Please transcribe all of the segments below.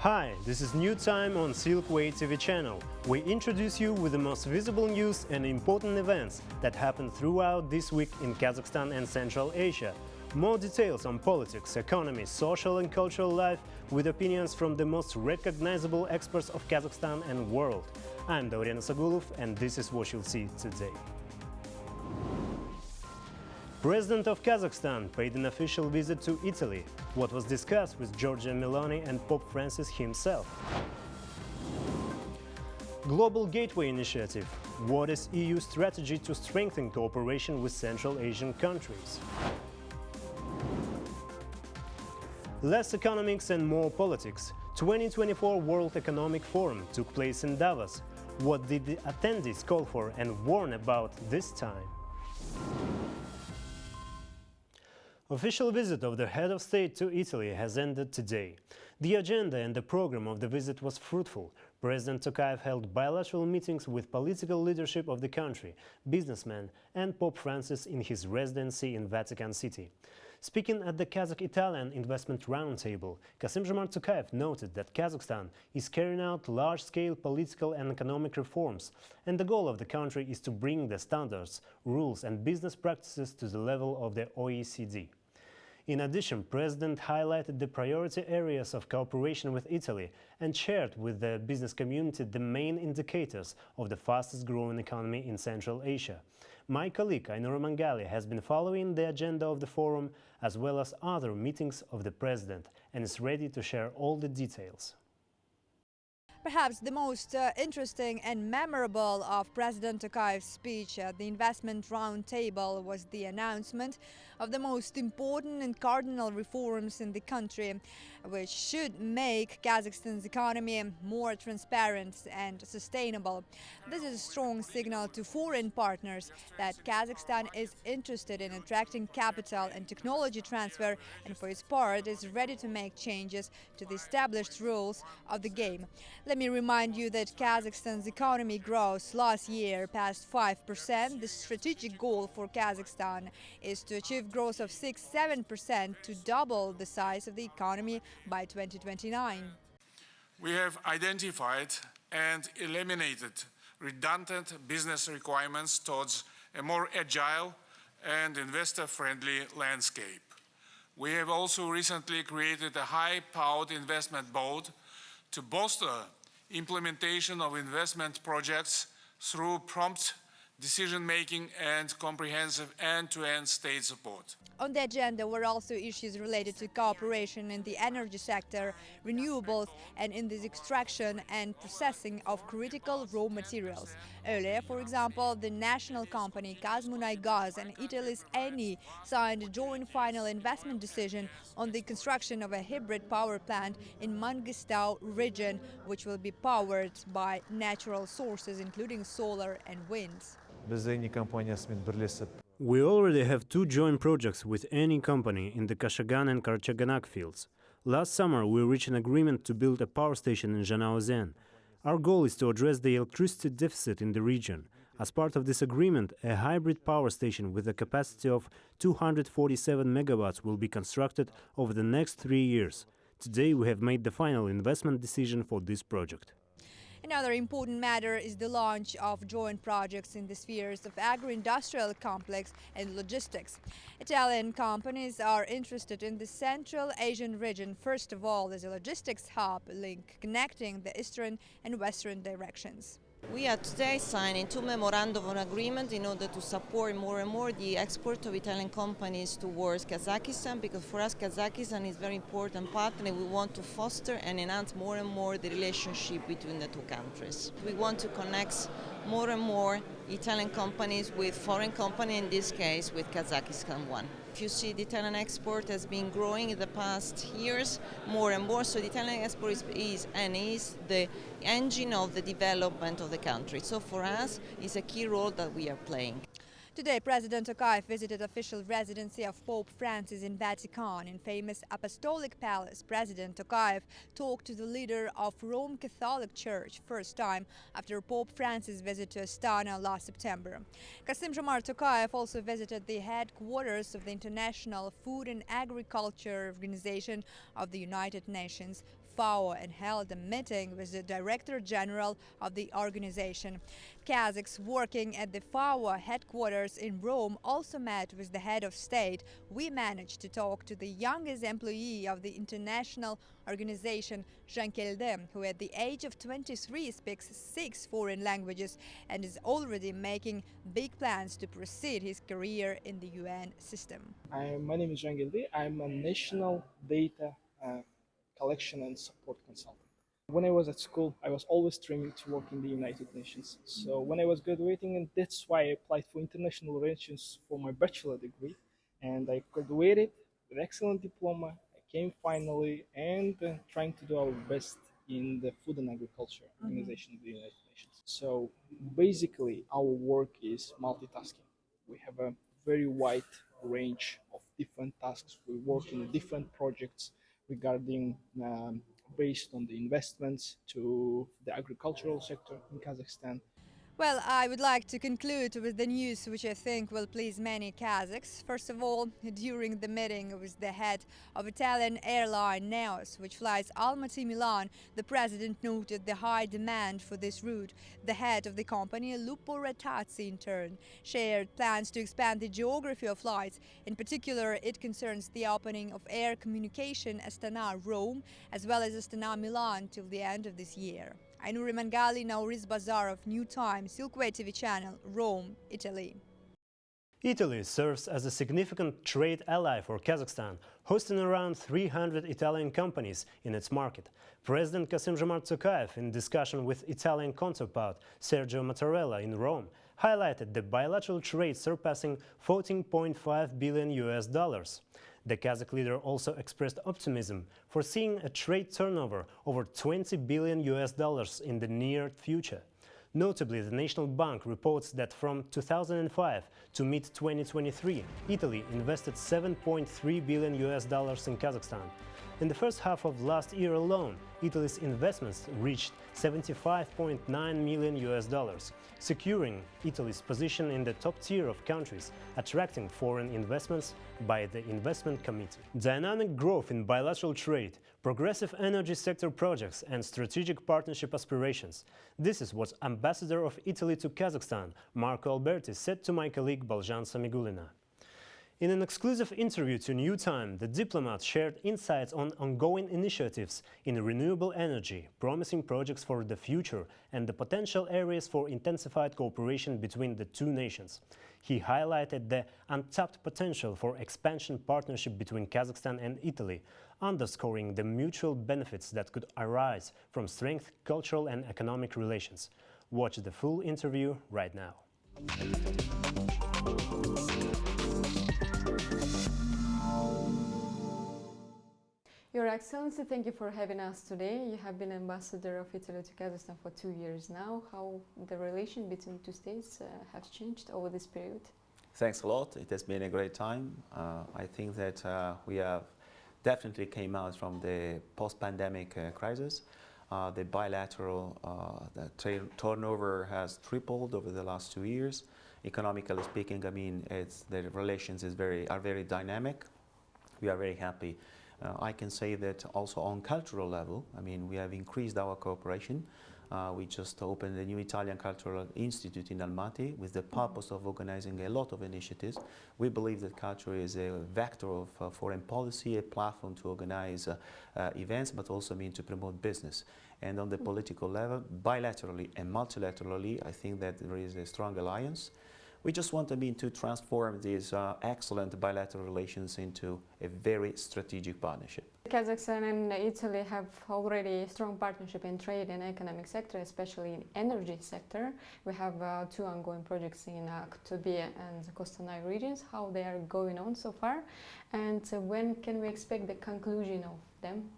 Hi, this is New Time on Silk Way TV channel. We introduce you with the most visible news and important events that happened throughout this week in Kazakhstan and Central Asia. More details on politics, economy, social and cultural life with opinions from the most recognizable experts of Kazakhstan and world. I'm Daurian Sagulov and this is what you'll see today. President of Kazakhstan paid an official visit to Italy. What was discussed with Giorgia Meloni and Pope Francis himself? Global Gateway Initiative. What is EU's strategy to strengthen cooperation with Central Asian countries? Less economics and more politics. 2024 World Economic Forum took place in Davos. What did the attendees call for and warn about this time? Official visit of the head of state to Italy has ended today. The agenda and the program of the visit was fruitful. President Tokayev held bilateral meetings with political leadership of the country, businessmen and Pope Francis in his residency in Vatican City. Speaking at the Kazakh-Italian Investment Roundtable, Kassym-Jomart Tokayev noted that Kazakhstan is carrying out large-scale political and economic reforms, and the goal of the country is to bring the standards, rules and business practices to the level of the OECD. In addition, President highlighted the priority areas of cooperation with Italy and shared with the business community the main indicators of the fastest-growing economy in Central Asia. My colleague Ainur Mangali has been following the agenda of the forum as well as other meetings of the President and is ready to share all the details. Perhaps the most interesting and memorable of President Tokayev's speech at the Investment Roundtable was the announcement of the most important and cardinal reforms in the country, which should make Kazakhstan's economy more transparent and sustainable. This is a strong signal to foreign partners that Kazakhstan is interested in attracting capital and technology transfer and for its part is ready to make changes to the established rules of the game. Let me remind you that Kazakhstan's economy growth last year passed 5%. The strategic goal for Kazakhstan is to achieve growth of 6–7% to double the size of the economy by 2029. We have identified and eliminated redundant business requirements towards a more agile and investor-friendly landscape. We have also recently created a high-powered investment board to bolster implementation of investment projects through prompt decision-making and comprehensive end-to-end state support. On the agenda were also issues related to cooperation in the energy sector, renewables and in the extraction and processing of critical raw materials. Earlier, for example, the national company Kazmunaygas and Italy's Eni signed a joint final investment decision on the construction of a hybrid power plant in Mangistau region, which will be powered by natural sources, including solar and winds. We already have two joint projects with any company in the Kashagan and Karachaganak fields. Last summer we reached an agreement to build a power station in Zhanaozen. Our goal is to address the electricity deficit in the region. As part of this agreement, a hybrid power station with a capacity of 247 megawatts will be constructed over the next 3 years. Today we have made the final investment decision for this project. Another important matter is the launch of joint projects in the spheres of agro-industrial complex and logistics. Italian companies are interested in the Central Asian region, first of all as a logistics hub link connecting the eastern and western directions. We are today signing two memorandum of agreement in order to support more and more the export of Italian companies towards Kazakhstan, because for us Kazakhstan is a very important partner. We want to foster and enhance more and more the relationship between the two countries. We want to connect more and more Italian companies with foreign companies, in this case with Kazakhstan one. If you see, the Italian export has been growing in the past years more and more, so the Italian export is the engine of the development of the country. So for us, it's a key role that we are playing. Today, President Tokayev visited official residency of Pope Francis in Vatican. In famous Apostolic Palace, President Tokayev talked to the leader of Rome Catholic Church, first time after Pope Francis' visit to Astana last September. Kassym-Jomart Tokayev also visited the headquarters of the International Food and Agriculture Organization of the United Nations, FAO and held a meeting with the Director General of the organization. Kazakhs working at the FAO headquarters in Rome also met with the head of state. We managed to talk to the youngest employee of the international organization, Jankelde, who at the age of 23 speaks 6 foreign languages and is already making big plans to proceed his career in the UN system. My name is Jangildi. I'm a national data collection and support consultant. When I was at school, I was always dreaming to work in the United Nations. So when I was graduating, and that's why I applied for international relations for my bachelor degree, and I graduated with excellent diploma. I came finally, and trying to do our best in the Food and Agriculture Organization of the United Nations. So basically, our work is multitasking. We have a very wide range of different tasks. We work in different projects regarding based on the investments to the agricultural sector in Kazakhstan. Well, I would like to conclude with the news which I think will please many Kazakhs. First of all, during the meeting with the head of Italian airline Neos, which flies Almaty-Milan, the president noted the high demand for this route. The head of the company, Lupo Ratazzi, in turn, shared plans to expand the geography of flights. In particular, it concerns the opening of air communication Astana-Rome as well as Astana-Milan till the end of this year. Ainuri Mangali, Nauriz Bazarov, New Times, Silkway TV channel, Rome, Italy. Italy serves as a significant trade ally for Kazakhstan, hosting around 300 Italian companies in its market. President Kassym-Jomart Tokayev, in discussion with Italian counterpart Sergio Mattarella in Rome, highlighted the bilateral trade surpassing $14.5 billion. The Kazakh leader also expressed optimism, foreseeing a trade turnover over $20 billion in the near future. Notably, the National Bank reports that from 2005 to mid-2023, Italy invested $7.3 billion in Kazakhstan. In the first half of last year alone, Italy's investments reached $75.9 million, securing Italy's position in the top tier of countries attracting foreign investments by the Investment Committee. Dynamic growth in bilateral trade, progressive energy sector projects and strategic partnership aspirations. This is what Ambassador of Italy to Kazakhstan, Marco Alberti, said to my colleague Balzhan Samigulina. In an exclusive interview to New Time, the diplomat shared insights on ongoing initiatives in renewable energy, promising projects for the future, and the potential areas for intensified cooperation between the two nations. He highlighted the untapped potential for expansion partnership between Kazakhstan and Italy, underscoring the mutual benefits that could arise from strengthened cultural and economic relations. Watch the full interview right now. Your Excellency, thank you for having us today. You have been Ambassador of Italy to Kazakhstan for 2 years now. How the relation between the two states have changed over this period? Thanks a lot. It has been a great time. I think that we have definitely came out from the post-pandemic crisis. The bilateral trade turnover has tripled over the last 2 years. Economically speaking, I mean, the relations are very dynamic. We are very happy. I can say that also on cultural level, I mean, we have increased our cooperation. We just opened a new Italian Cultural Institute in Almaty with the purpose of organizing a lot of initiatives. We believe that culture is a vector of foreign policy, a platform to organize events, but also mean to promote business. And on the political level, bilaterally and multilaterally, I think that there is a strong alliance. We just want to transform these excellent bilateral relations into a very strategic partnership. Kazakhstan and Italy have already a strong partnership in trade and economic sector, especially in energy sector. We have 2 ongoing projects in Aktobe and the Kostanay regions, how they are going on so far, and when can we expect the conclusion of them?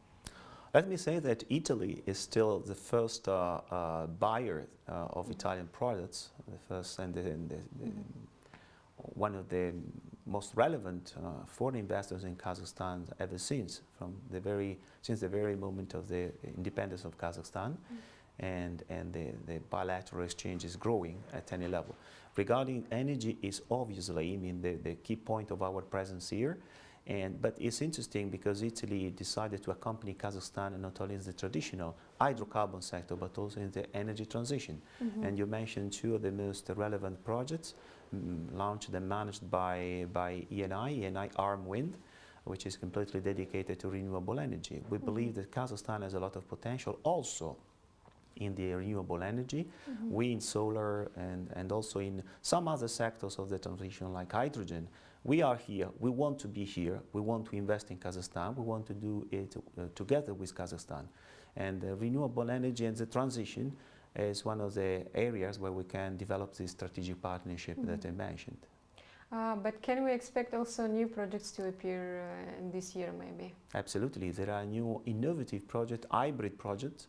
Let me say that Italy is still the first buyer of Italian products, the first and one of the most relevant foreign investors in Kazakhstan ever since the very moment of the independence of Kazakhstan, and the bilateral exchange is growing at any level. Regarding energy, is obviously the key point of our presence here. But it's interesting because Italy decided to accompany Kazakhstan not only in the traditional hydrocarbon sector but also in the energy transition. And you mentioned two of the most relevant projects launched and managed by ENI Arm Wind, which is completely dedicated to renewable energy. We believe that Kazakhstan has a lot of potential also in the renewable energy, wind, solar, and also in some other sectors of the transition like hydrogen. We are here, we want to be here, we want to invest in Kazakhstan, we want to do it together with Kazakhstan. And renewable energy and the transition is one of the areas where we can develop this strategic partnership that I mentioned. But can we expect also new projects to appear this year maybe? Absolutely. There are new innovative projects, hybrid projects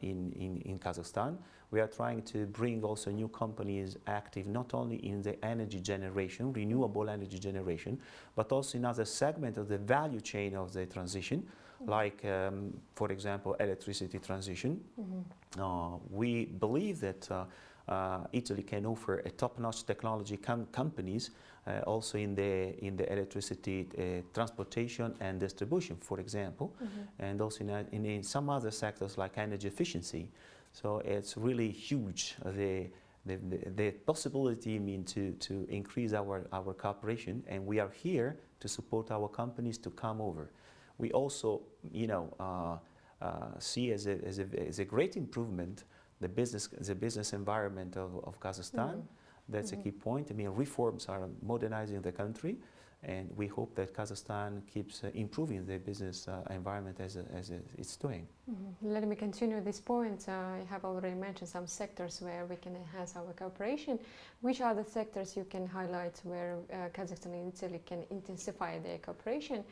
in Kazakhstan. We are trying to bring also new companies active not only in the energy generation, renewable energy generation, but also in other segments of the value chain of the transition, like, for example, electricity transition. We believe that Italy can offer a top-notch technology companies also in the electricity transportation and distribution, for example, and also in some other sectors like energy efficiency. So it's really huge the possibility to increase our cooperation, and we are here to support our companies to come over. We also, see as a great improvement the business environment of Kazakhstan. That's a key point. I mean, reforms are modernizing the country, and we hope that Kazakhstan keeps improving the business environment as it's doing. Let me continue this point. I have already mentioned some sectors where we can enhance our cooperation. Which are the sectors you can highlight where Kazakhstan and Italy can intensify their cooperation?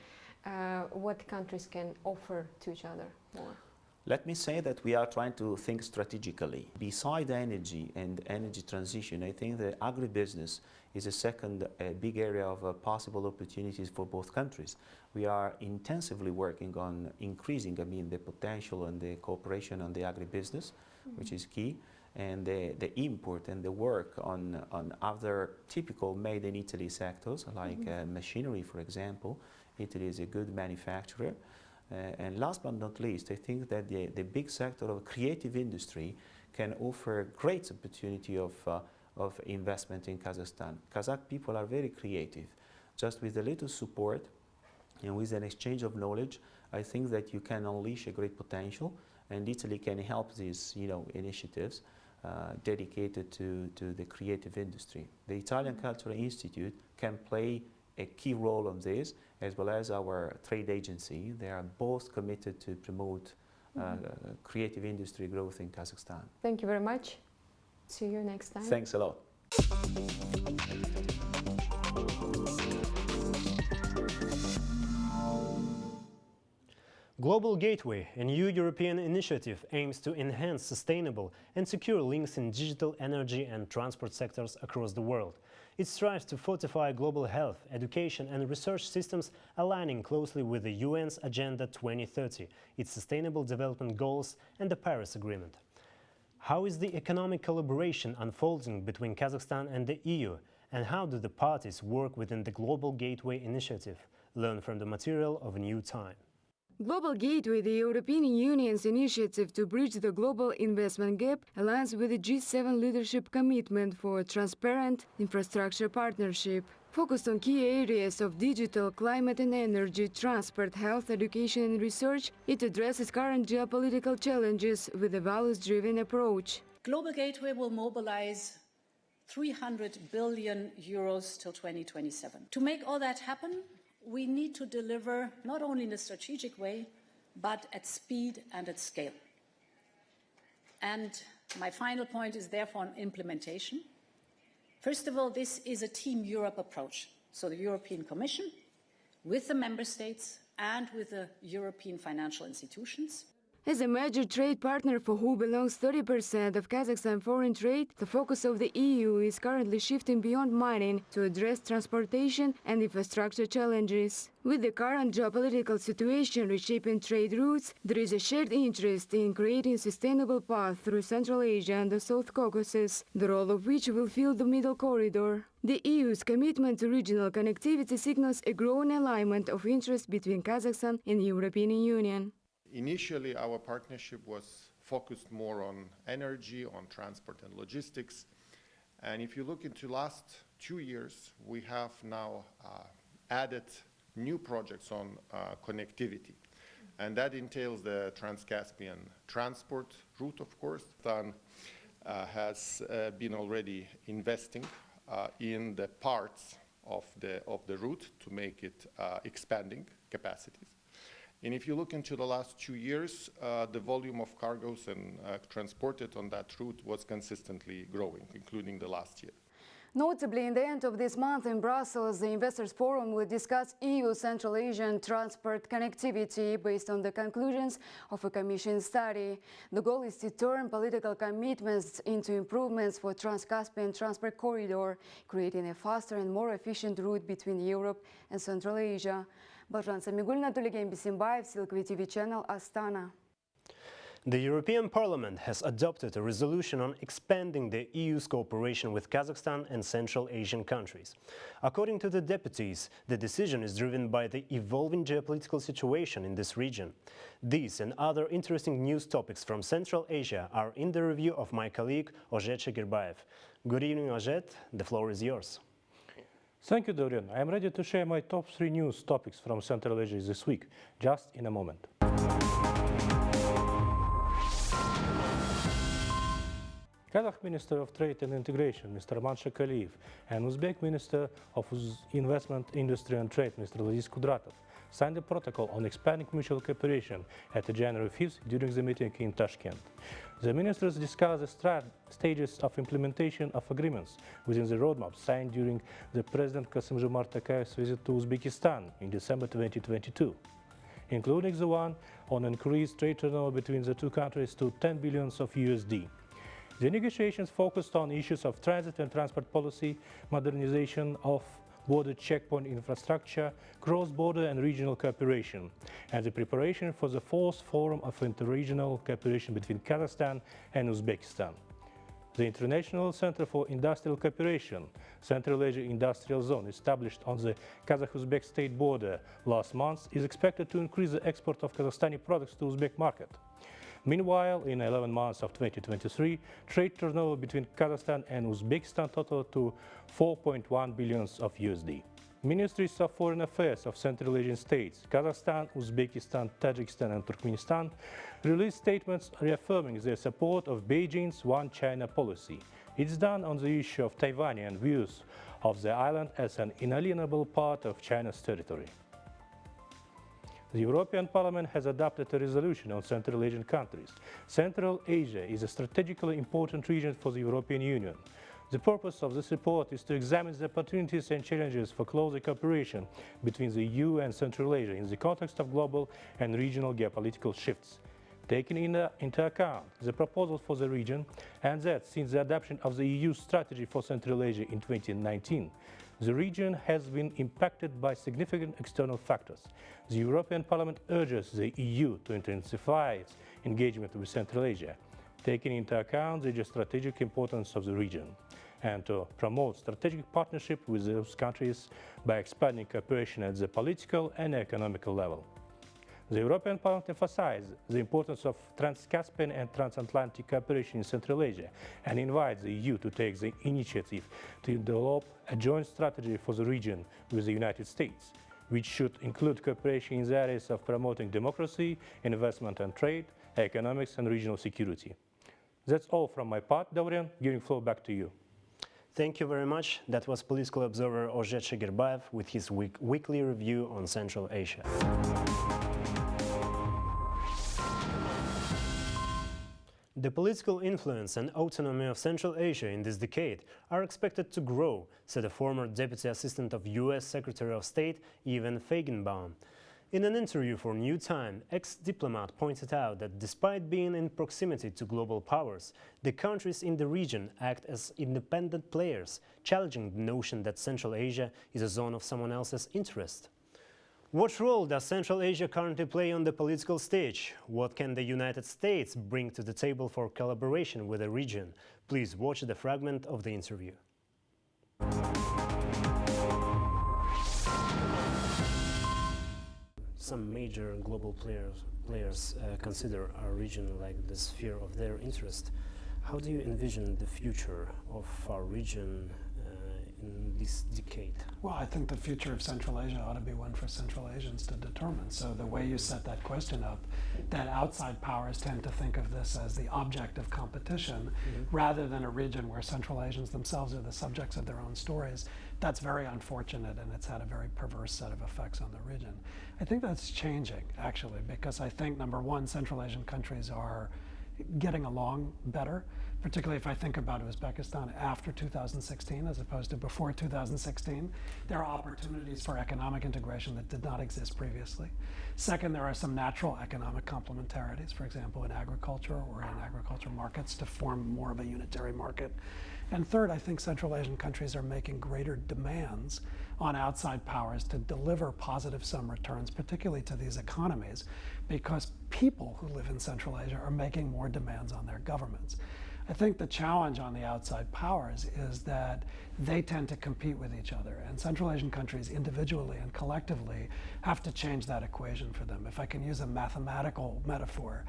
What countries can offer to each other more? Let me say that we are trying to think strategically. Beside energy and energy transition, I think that agribusiness is a second big area of possible opportunities for both countries. We are intensively working on increasing, the potential and the cooperation on the agribusiness, which is key, and the import and the work on other typical made in Italy sectors, like machinery, for example. Italy is a good manufacturer. And last but not least, I think that the big sector of creative industry can offer great opportunity of investment in Kazakhstan. Kazakh people are very creative. Just with a little support and with an exchange of knowledge, I think that you can unleash a great potential, and Italy can help these initiatives dedicated to the creative industry. The Italian Cultural Institute can play a key role on this, as well as our trade agency. They are both committed to promote creative industry growth in Kazakhstan. Thank you very much. See you next time. Thanks a lot. Global Gateway, a new European initiative, aims to enhance sustainable and secure links in digital, energy and transport sectors across the world. It strives to fortify global health, education and research systems, aligning closely with the UN's Agenda 2030, its Sustainable Development Goals and the Paris Agreement. How is the economic collaboration unfolding between Kazakhstan and the EU, and how do the parties work within the Global Gateway initiative? Learn from the material of New Time. Global Gateway, the European Union's initiative to bridge the global investment gap, aligns with the G7 leadership commitment for transparent infrastructure partnership. Focused on key areas of digital, climate and energy, transport, health, education and research, it addresses current geopolitical challenges with a values-driven approach. Global Gateway will mobilize 300 billion euros till 2027. To make all that happen, we need to deliver not only in a strategic way, but at speed and at scale. And my final point is therefore on implementation. First of all, this is a Team Europe approach. So the European Commission, with the Member States and with the European financial institutions. As a major trade partner for who belongs 30% of Kazakhstan foreign trade, the focus of the EU is currently shifting beyond mining to address transportation and infrastructure challenges. With the current geopolitical situation reshaping trade routes, there is a shared interest in creating a sustainable path through Central Asia and the South Caucasus, the role of which will fill the middle corridor. The EU's commitment to regional connectivity signals a growing alignment of interest between Kazakhstan and the European Union. Initially, our partnership was focused more on energy, on transport and logistics. And if you look into last 2 years, we have now added new projects on connectivity. And that entails the Trans-Caspian transport route, of course. Kazakhstan has been already investing in the parts of the route to make it expanding capacities. And if you look into the last 2 years, the volume of cargoes and transported on that route was consistently growing, including the last year. Notably, in the end of this month in Brussels, the Investors Forum will discuss EU Central Asian transport connectivity based on the conclusions of a Commission study. The goal is to turn political commitments into improvements for Trans-Caspian transport corridor, creating a faster and more efficient route between Europe and Central Asia. Baljan Samigul, Anatoly Bisimbayev, Silkvi TV channel, Astana. The European Parliament has adopted a resolution on expanding the EU's cooperation with Kazakhstan and Central Asian countries. According to the deputies, the decision is driven by the evolving geopolitical situation in this region. These and other interesting news topics from Central Asia are in the review of my colleague Ozhet Shagirbayev. Good evening, Ozhet. The floor is yours. Thank you, Dorian. I am ready to share my top 3 news topics from Central Asia this week, just in a moment. Kazakh Minister of Trade and Integration, Mr. Mansha Kaliyev, and Uzbek Minister of Investment, Industry and Trade, Mr. Laziz Kudratov, signed a protocol on expanding mutual cooperation at the January 5th during the meeting in Tashkent. The ministers discussed the stages of implementation of agreements within the roadmap signed during the President Kassym-Jomart Tokayev's visit to Uzbekistan in December 2022, including the one on increased trade turnover between the two countries to $10 billion of USD. The negotiations focused on issues of transit and transport policy, modernization of border checkpoint infrastructure, cross-border and regional cooperation, and the preparation for the 4th Forum of Interregional Cooperation between Kazakhstan and Uzbekistan. The International Center for Industrial Cooperation, Central Asia Industrial Zone, established on the Kazakh-Uzbek state border last month, is expected to increase the export of Kazakhstani products to Uzbek market. Meanwhile, in 11 months of 2023, trade turnover between Kazakhstan and Uzbekistan totaled to $4.1 billion of USD. Ministries of Foreign Affairs of Central Asian states, Kazakhstan, Uzbekistan, Tajikistan and Turkmenistan, released statements reaffirming their support of Beijing's One China policy. It's done on the issue of Taiwanian views of the island as an inalienable part of China's territory. The European Parliament has adopted a resolution on Central Asian countries. Central Asia is a strategically important region for the European Union. The purpose of this report is to examine the opportunities and challenges for closer cooperation between the EU and Central Asia in the context of global and regional geopolitical shifts. Taking into account the proposals for the region, and that since the adoption of the EU strategy for Central Asia in 2019, the region has been impacted by significant external factors. The European Parliament urges the EU to intensify its engagement with Central Asia, taking into account the geostrategic importance of the region, and to promote strategic partnership with those countries by expanding cooperation at the political and economical level. The European Parliament emphasized the importance of Trans-Caspian and transatlantic cooperation in Central Asia and invites the EU to take the initiative to develop a joint strategy for the region with the United States, which should include cooperation in the areas of promoting democracy, investment and trade, economics and regional security. That's all from my part, Dorian, giving floor back to you. Thank you very much. That was political observer Ozhet Shagirbayev with his weekly review on Central Asia. The political influence and autonomy of Central Asia in this decade are expected to grow, said a former Deputy Assistant of U.S. Secretary of State Evan Feigenbaum. In an interview for New Time, ex-diplomat pointed out that despite being in proximity to global powers, the countries in the region act as independent players, challenging the notion that Central Asia is a zone of someone else's interest. What role does Central Asia currently play on the political stage? What can the United States bring to the table for collaboration with the region? Please watch the fragment of the interview. Some major global players consider our region like the sphere of their interest. How do you envision the future of our region in this decade? Well, I think the future of Central Asia ought to be one for Central Asians to determine. So the way you set that question up, that outside powers tend to think of this as the object of competition rather than a region where Central Asians themselves are the subjects of their own stories, that's very unfortunate, and it's had a very perverse set of effects on the region. I think that's changing, actually, because I think, number one, Central Asian countries are getting along better, particularly if I think about Uzbekistan after 2016 as opposed to before 2016. There are opportunities for economic integration that did not exist previously. Second, there are some natural economic complementarities, for example, in agriculture or in agricultural markets to form more of a unitary market. And third, I think Central Asian countries are making greater demands on outside powers to deliver positive sum returns, particularly to these economies, because people who live in Central Asia are making more demands on their governments. I think the challenge on the outside powers is that they tend to compete with each other, and Central Asian countries individually and collectively have to change that equation for them. If I can use a mathematical metaphor,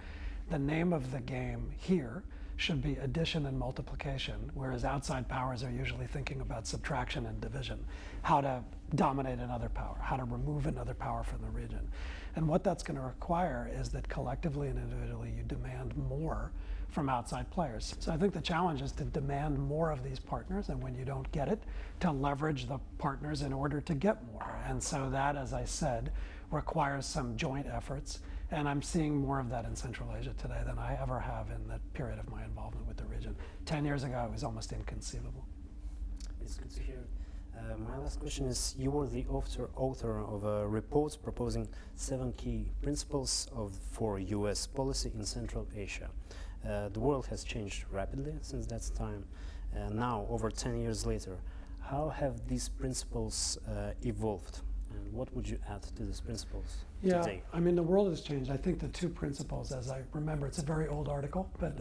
the name of the game here should be addition and multiplication, whereas outside powers are usually thinking about subtraction and division, how to dominate another power, how to remove another power from the region. And what that's going to require is that collectively and individually you demand more from outside players. So I think the challenge is to demand more of these partners, and when you don't get it, to leverage the partners in order to get more. And so that, as I said, requires some joint efforts. And I'm seeing more of that in Central Asia today than I ever have in the period of my involvement with the region. 10 years ago, it was almost inconceivable. It's good to hear. My last question is, you were the author of a report proposing 7 key principles for US policy in Central Asia. The world has changed rapidly since that time. Now, over 10 years later, how have these principles evolved? And what would you add to these principles today? I mean, the world has changed. I think the 2 principles, as I remember, it's a very old article, but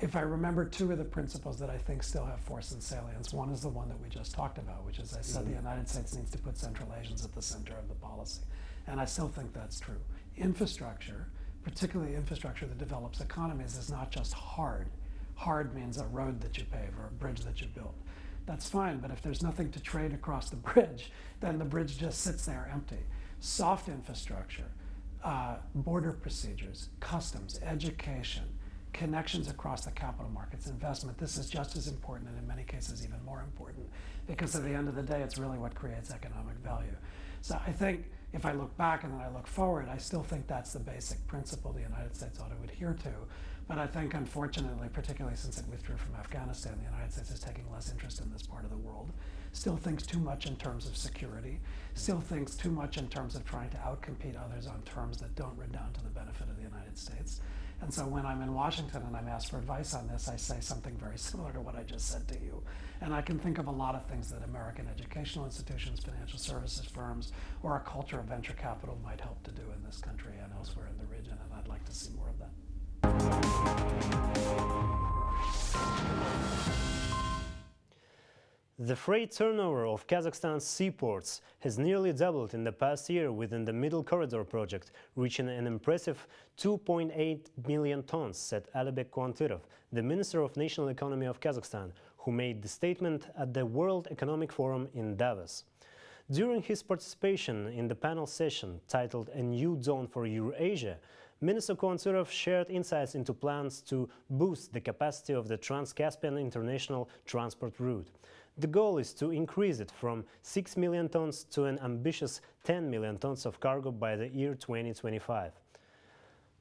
if I remember 2 of the principles that I think still have force and salience, one is the one that we just talked about, which is, I said, the United States needs to put Central Asians at the center of the policy. And I still think that's true. Infrastructure, particularly infrastructure that develops economies, is not just hard. Hard means a road that you pave or a bridge that you build. That's fine, but if there's nothing to trade across the bridge, then the bridge just sits there empty. Soft infrastructure, border procedures, customs, education, connections across the capital markets, investment, this is just as important, and in many cases even more important, because at the end of the day, it's really what creates economic value. So I think if I look back and then I look forward, I still think that's the basic principle the United States ought to adhere to. But I think, unfortunately, particularly since it withdrew from Afghanistan, the United States is taking less interest in this part of the world, still thinks too much in terms of security, still thinks too much in terms of trying to outcompete others on terms that don't redound to the benefit of the United States. And so when I'm in Washington and I'm asked for advice on this, I say something very similar to what I just said to you. And I can think of a lot of things that American educational institutions, financial services firms, or a culture of venture capital might help to do in this country and elsewhere in the region, and I'd like to see more of that. The freight turnover of Kazakhstan's seaports has nearly doubled in the past year within the Middle Corridor project, reaching an impressive 2.8 million tons, said Alibek Kuantyrov, the Minister of National Economy of Kazakhstan, who made the statement at the World Economic Forum in Davos. During his participation in the panel session titled A New Dawn for Eurasia, Minister Kuantyrov shared insights into plans to boost the capacity of the Trans-Caspian International Transport Route. The goal is to increase it from 6 million tons to an ambitious 10 million tons of cargo by the year 2025.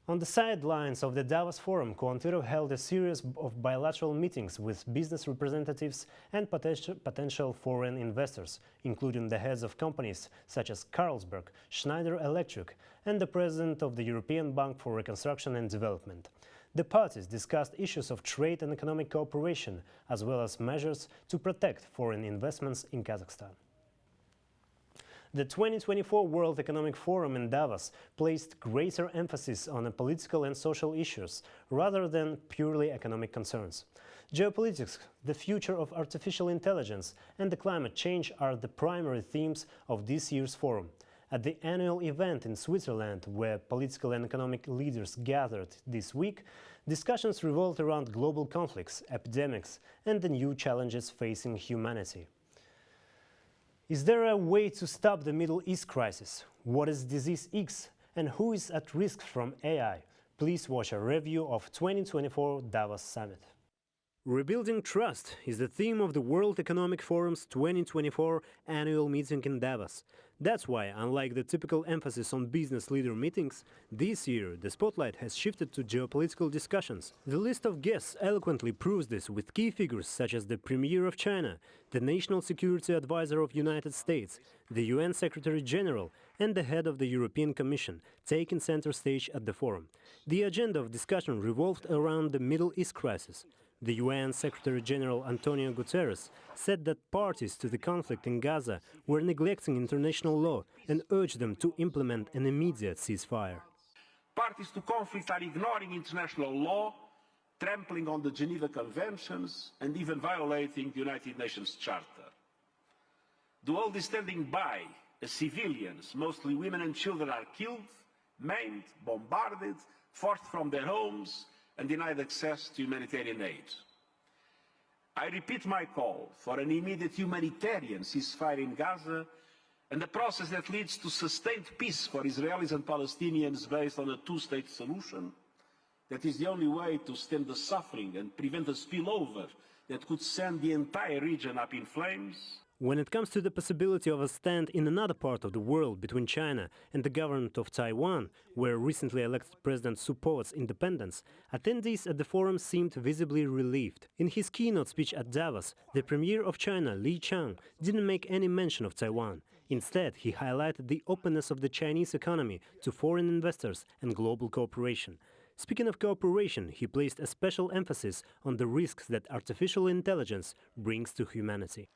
On the sidelines of the Davos Forum, Kuantiro held a series of bilateral meetings with business representatives and potential foreign investors, including the heads of companies such as Carlsberg, Schneider Electric, and the president of the European Bank for Reconstruction and Development. The parties discussed issues of trade and economic cooperation, as well as measures to protect foreign investments in Kazakhstan. The 2024 World Economic Forum in Davos placed greater emphasis on political and social issues rather than purely economic concerns. Geopolitics, the future of artificial intelligence, and the climate change are the primary themes of this year's forum. At the annual event in Switzerland, where political and economic leaders gathered this week, discussions revolved around global conflicts, epidemics, and the new challenges facing humanity. Is there a way to stop the Middle East crisis? What is Disease X? And who is at risk from AI? Please watch a review of 2024 Davos Summit. Rebuilding trust is the theme of the World Economic Forum's 2024 annual meeting in Davos. That's why, unlike the typical emphasis on business leader meetings, this year the spotlight has shifted to geopolitical discussions. The list of guests eloquently proves this, with key figures such as the Premier of China, the National Security Advisor of the United States, the UN Secretary General, and the head of the European Commission taking center stage at the forum. The agenda of discussion revolved around the Middle East crisis. The UN Secretary General Antonio Guterres said that parties to the conflict in Gaza were neglecting international law and urged them to implement an immediate ceasefire. Parties to conflict are ignoring international law, trampling on the Geneva Conventions, and even violating the United Nations Charter. The world is standing by as civilians, mostly women and children, are killed, maimed, bombarded, forced from their homes, and denied access to humanitarian aid. I repeat my call for an immediate humanitarian ceasefire in Gaza and a process that leads to sustained peace for Israelis and Palestinians based on a two-state solution. That is the only way to stem the suffering and prevent a spillover that could send the entire region up in flames. When it comes to the possibility of a stand in another part of the world between China and the government of Taiwan, where recently elected President supports independence, attendees at the forum seemed visibly relieved. In his keynote speech at Davos, the Premier of China, Li Qiang, didn't make any mention of Taiwan. Instead, he highlighted the openness of the Chinese economy to foreign investors and global cooperation. Speaking of cooperation, he placed a special emphasis on the risks that artificial intelligence brings to humanity.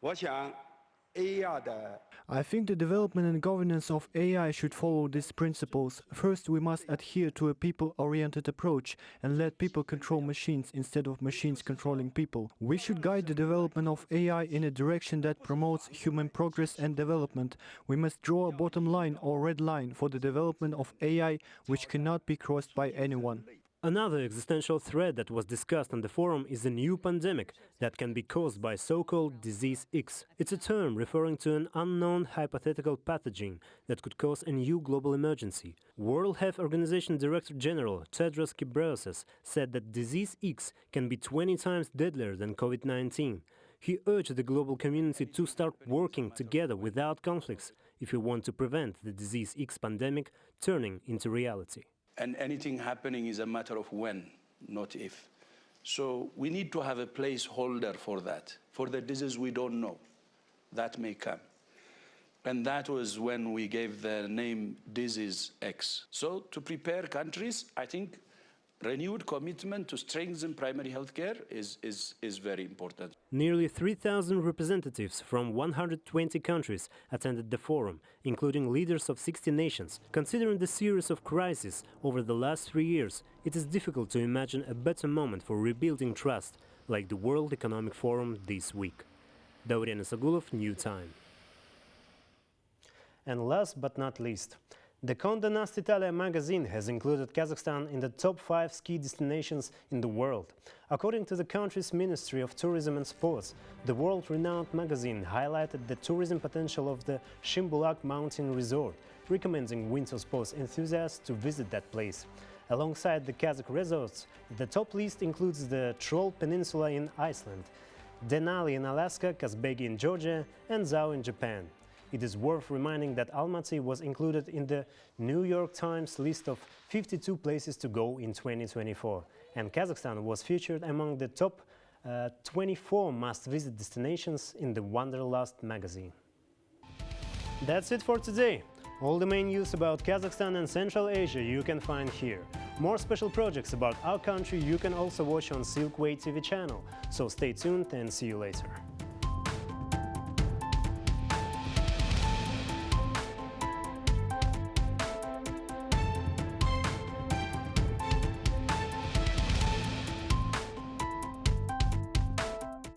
I think the development and governance of AI should follow these principles. First, we must adhere to a people-oriented approach and let people control machines instead of machines controlling people. We should guide the development of AI in a direction that promotes human progress and development. We must draw a bottom line or red line for the development of AI which cannot be crossed by anyone. Another existential threat that was discussed on the forum is a new pandemic that can be caused by so-called Disease X. It's a term referring to an unknown hypothetical pathogen that could cause a new global emergency. World Health Organization Director General Tedros Ghebreyesus said that Disease X can be 20 times deadlier than COVID-19. He urged the global community to start working together without conflicts if we want to prevent the Disease X pandemic turning into reality. And anything happening is a matter of when, not if. So we need to have a placeholder for that, for the disease we don't know. That may come. And that was when we gave the name Disease X. So to prepare countries, I think renewed commitment to strengthen primary health care is very important. Nearly 3,000 representatives from 120 countries attended the forum, including leaders of 60 nations. Considering the series of crises over the last 3 years, it is difficult to imagine a better moment for rebuilding trust, like the World Economic Forum this week. Daurian Isagulov, New Time. And last but not least, the Condé Nast Italia magazine has included Kazakhstan in the top 5 ski destinations in the world. According to the country's Ministry of Tourism and Sports, the world-renowned magazine highlighted the tourism potential of the Shimbulak Mountain Resort, recommending winter sports enthusiasts to visit that place. Alongside the Kazakh resorts, the top list includes the Troll Peninsula in Iceland, Denali in Alaska, Kazbegi in Georgia, and Zao in Japan. It is worth reminding that Almaty was included in the New York Times list of 52 places to go in 2024, and Kazakhstan was featured among the top 24 must-visit destinations in the Wanderlust magazine. That's it for today. All the main news about Kazakhstan and Central Asia you can find here. More special projects about our country you can also watch on Silkway TV channel, so stay tuned and see you later.